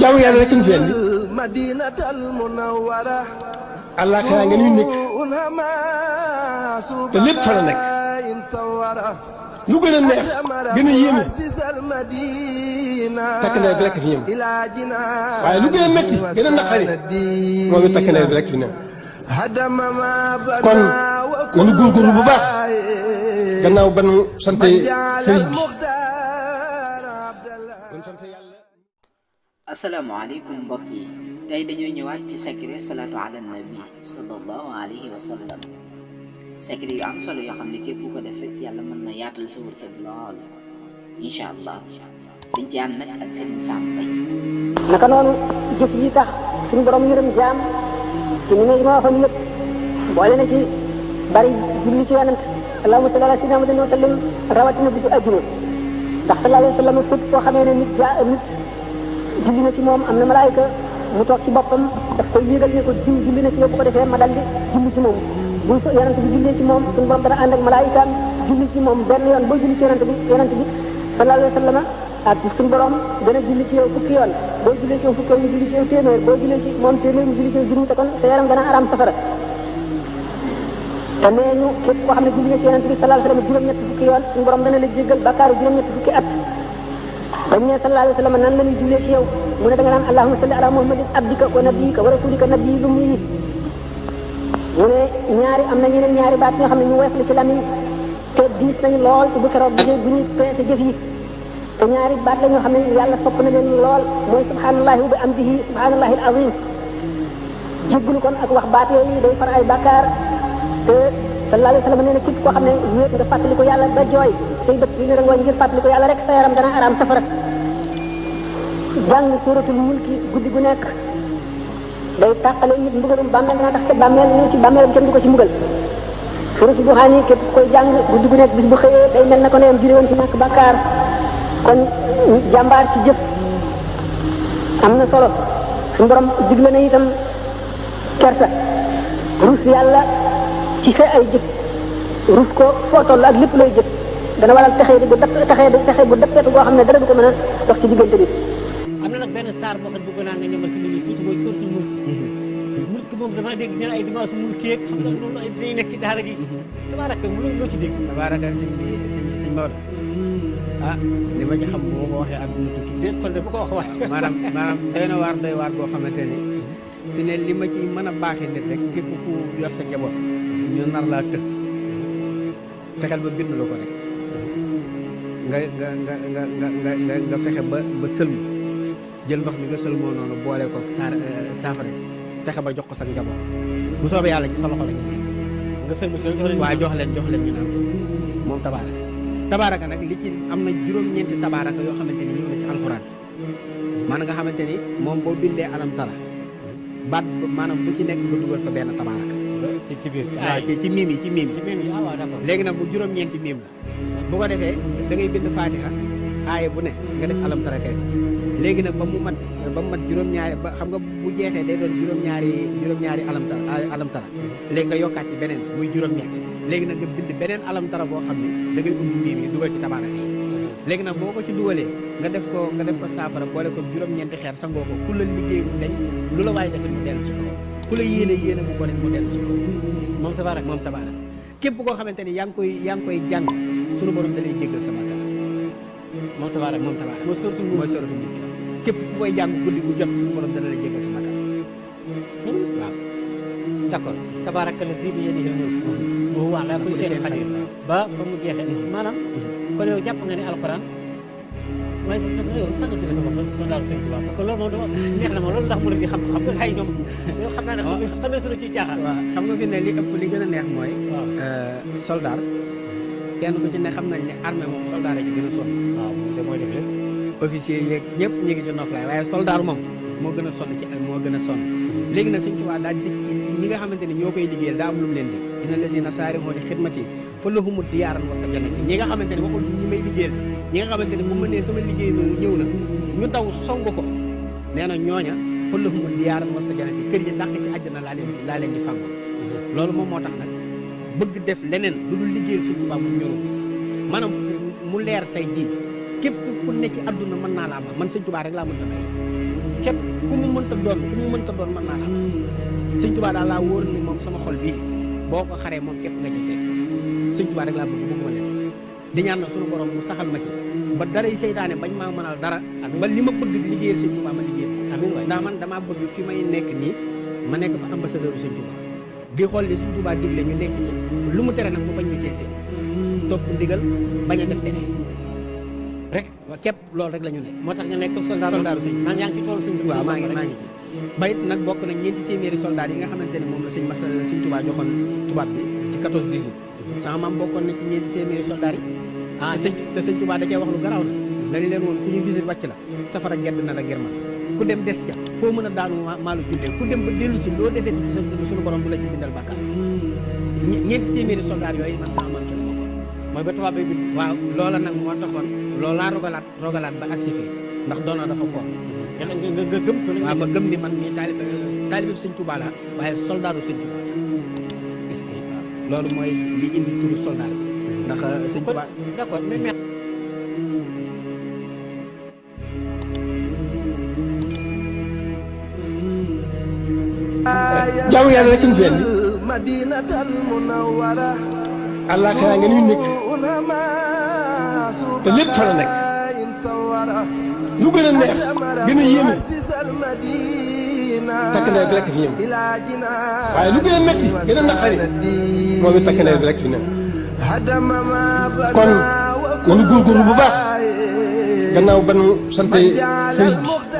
jaamu yàlla rek ñu fi indi allah xanaa nga ñu nekk te lépp fa la nekk lu gën a neex gën a yéeme takk nawet bi rek fi ñëw waaye lu gën a métti gën a naqari moom it takk nawet bi rek fi ñëw kon nanu góorgóorlu bu baax gannaaw ba nu sant sëriñ bi. asalaamaaleykum mbokk yi tey dañoo ñëwaat ci secret salaatu ala nabi sallallahu alayhi wa sallam secret yu am solo yoo xam ne képp ku ko def rek yàlla mën na yaatal sa wërsëg lool incha allah dañ ci ànd nag ak Serigne Sam Mbaye. naka noonu jëf yi tax suñu borom yërëm jaam ci ni ngay ma fa yëpp boole na ci bari julli ci yonent allahumma salli ala sayyidina Muhammadin wa sallim rawatina bisu àjjuma ndax sallallahu alayhi wa sallam fépp koo xamee ne nit julli na ci moom am na malaayika mu toog ci boppam daf koy yégal ne ko jiw julli na ci yow bu ko defee ma daldi julli ci moom bu yonent bi jullee ci moom suñu borom dana ànd ak malaayikaam julli ci moom benn yoon boo julli ci yonent bi sallallahu alayhi wa sallam ak suñu borom dana julli ci yow fukki yoon boo jullee ci yow fukki yoon mu julli ci yow téeméer boo jullee ci moom téeméer mu julli ci yow junni te kon sa yaram dana araam safara te nee ñu képp koo xam ne julli na ci yonent bi sallallahu alayhi wa sallam juróom-ñetti fukki yoon suñu borom dana la jéggal bakkaaru juróom-ñetti fukki at bañ ne sallallahu alayhi wa sallam nan la ñuy jullee ci yow mu ne da nga naan allahumma salli ala muhammadin abdika wa nabiyika wa rasulika nabiyil ummi mu ne am na ñeneen ñaari baat yoo xam ne ñu woyof la ci lamiñ te diis nañu lool te bu keroog bu ñuy peese jëf yi te ñaari baat la ñoo xam ne yàlla sopp na leen lool mooy subhanallahi wa bi amdihi subhanallahi al azim jéggulu kon ak wax baat yooyu day far ay bàkkaar te sallallahu alayhi wa sallam nee na képp koo xam ne wéet nga fàttali ko yàlla ba jooy say bët yi ne rangooñ ngir fàttali ko yàlla rek sa yaram dana araam safara jàng suratul mulki guddi gu nekk day tàqale nit mbugalum bàmmeel dana tax te bàmmeel ñu ci bàmmeelam kenn du ko ci mbugal suratul duxaan yi képp koy jàng guddi gu nekk bis bu xëyee day mel na ko ne am jure woon ci ñàkk bàkkaar kon jàmbaar ci jëf am na solo suñu borom digle na itam kersa rus yàlla ci sa ay jëf rus ko foo toll ak lépp looy jëf dana waral texee bu dëppeetu goo xam ne dara du ko mën a dox ci diggante bi. am na nag benn saar boo xam ne bëgg naa nga ñëmal ci nit ñi tuuti mooy suuratul mulk. mulk moom damaa dégg ñu ne ay dimanche mulk yeeg xam nga loolu ay dañuy nekk ci daara gi. tabaaraka loo ci dégg. tabaaraka sëñ Maodo li ma ci xam boo ko waxee àdduna tukki. déet kon de bu ko wax waay. maanaam doy na waar boo xamante ni fi ne li ma ci mën a baaxee nit rek képp ku yor sa njaboot ñu nar laa të fexeel ba bind la ko rek nga fexe ba sëlmu jël ndox mi nga sëlmoo noonu boole ko saafara si fexe ba jox ko sa njaboot bu soobee yàlla ci sa loxo la ñu nekk nga sëlmu si waaye jox leen ñu naan moom tabaaraka nag li ci am na juróom-ñeenti tabaaraka yoo xamante ni ñëw na ci alxuraan maanaam nga xamante ni moom boo bindee alam tara baat maanaam bu ci nekk nga dugal fa benn tabaaraka ci biir waaw ci miim yi léegi nag bu juróom-ñeenti miim la bu ko defee da ngay bind faatiha aaya bu ne nga def alam tara kay léegi nag ba mu mat juróom-ñaari ba xam nga bu jeexee day doon juróom-ñaari alam tara léegi nga yokkaat ci beneen muy juróom-ñett léegi nag nga bind beneen alam tara boo xam ne da ngay ubbi miim yi dugal ci tabaaraka yi léegi nag boo ko ci dugalee nga def ko saafara boole ko juróom-ñeenti xeer sangoo ko ku la liggéey mu dañ lu la waaye defee mu dellu ci kaw ku la yéene bu bon mu dellu ci kaw moom tabaaraka képp koo xamante ni yaa ngi koy jàng sunu borom da lay jéggal sa bàkkaar moom tabaaraka mooy suratul mulk képp ku koy jàng guddi gu jot sunu borom dana lay jéggal sa bàkkaar waaw d'accord tabaaraka lazi bi yadihi al-mulk wa huwa ala kulli shay'in qadir ba fa mu jeexee maanaam kon yow jàpp nga ne alxuraan waaye yow tàggatu la sama so daal sëñ Tuubaa parce que loolu moom dama neex na ma loolu ndax mu di xam nga xay ñoom yow xam naa ne xamee suñu ciy caaxaan waaw xam nga fi ne li ëpp li gën a neex mooy soldat kenn ku ci ne xam nañ ne armée moom soldat yi ci gën a sonn waaw te mooy def lépp officier yeeg ñëpp ñu ngi ci noflaay waaye soldat moom moo gën a sonn léegi nag sëñ Tuubaa daal dig ñi nga xamante ni ñoo koy liggéeyal daa am lu mu leen dig dina lazina saari'u li xidmati fa lahumu diyaaran wa sajanat ñi nga xamante ni waxul ñi may liggéeyal ñi nga xamante ni bu mënee sama liggéey noonu ñëw na ñu daw song ko nee na ñooña fa lahumu diyaaran wa sajanat kër yi dàq ci àjjana laa leen di fàggul loolu moom moo tax nag bëgg def leneen lu dul liggéeyal sëñ Tuubaa mu ñorul maanaam mu leer tey jii képp ku ne ci àdduna mën naa laa ba man sëñ Tuubaa rek laa mën ta may képp ku mu mënta doon mën naa daal sëñ Tuubaa daal laa wóor ni moom sama xol bii boo ko xaree moom képp nga ci fekk sëñ Tuubaa rek laa bëgguma leen di ñaan na suñu borom mu saxal ma ci ba dara yi seytaane bañ maa mënal dara ba li ma bëgg di liggéeyal sëñ Tuubaa ma liggéeyal amiin waay ndax man damaa bëgg fi may nekk nii ma nekk fa ambassadeur sëñ Tuubaa di xool li sëñ Tuubaa digle ñu nekk ci lu mu tere nag mu bañ ñu cee seen topp ndigal bañ a def tere rek képp loolu rek la ñu nekk moo tax nga nekk soldaaru sëñ man yaa ngi ci toolu sëñ Tuubaa waaw maa ngi ci bayit nag bokk na 4 téeméeri soldat yi nga xamante ne moom la sëñ Massa sëñ Tuubaa joxoon tubaab bi ci 14-18 sama maam bokkoon na ci 4 téeméeri soldat yi te sëñ Tuubaa da cee wax lu garaaw na dañu leen woon ku ñu visite wàcc la safara gedd na la girman ku dem des ca foo mën a daanu maalu jullee ku dem ba dellu si loo deseti ci sa dund suñu borom du la ci bindal bàkkaar 4 téeméeri soldat yooyu man sama maam ci la bokkoon mooy ba tubaab bi waaw loola nag moo taxoon loolaa rogalaat ba agsi fii ndax doona dafa foor nga gëm ko waaw ma gëm ni man mii taalibe sëñ Tuubaa laa waaye soldaaru sëñ Tuubaa est-ce que loolu mooy li indi turu soldat bi ndax sëñ Tuubaa d'accord mais jaamu yàlla rek ñu fi indi allah kaa ngeen ñu nekk te lépp fa la nekk lu gën a neex gën a yéeme takk ndey bi rek fi ñëw waaye lu gën a metti gën a naqari moom it takk ndey bi rek fi ñëw kon nanu góorgóorlu bu baax gannaaw ba nu sante sëriñ bi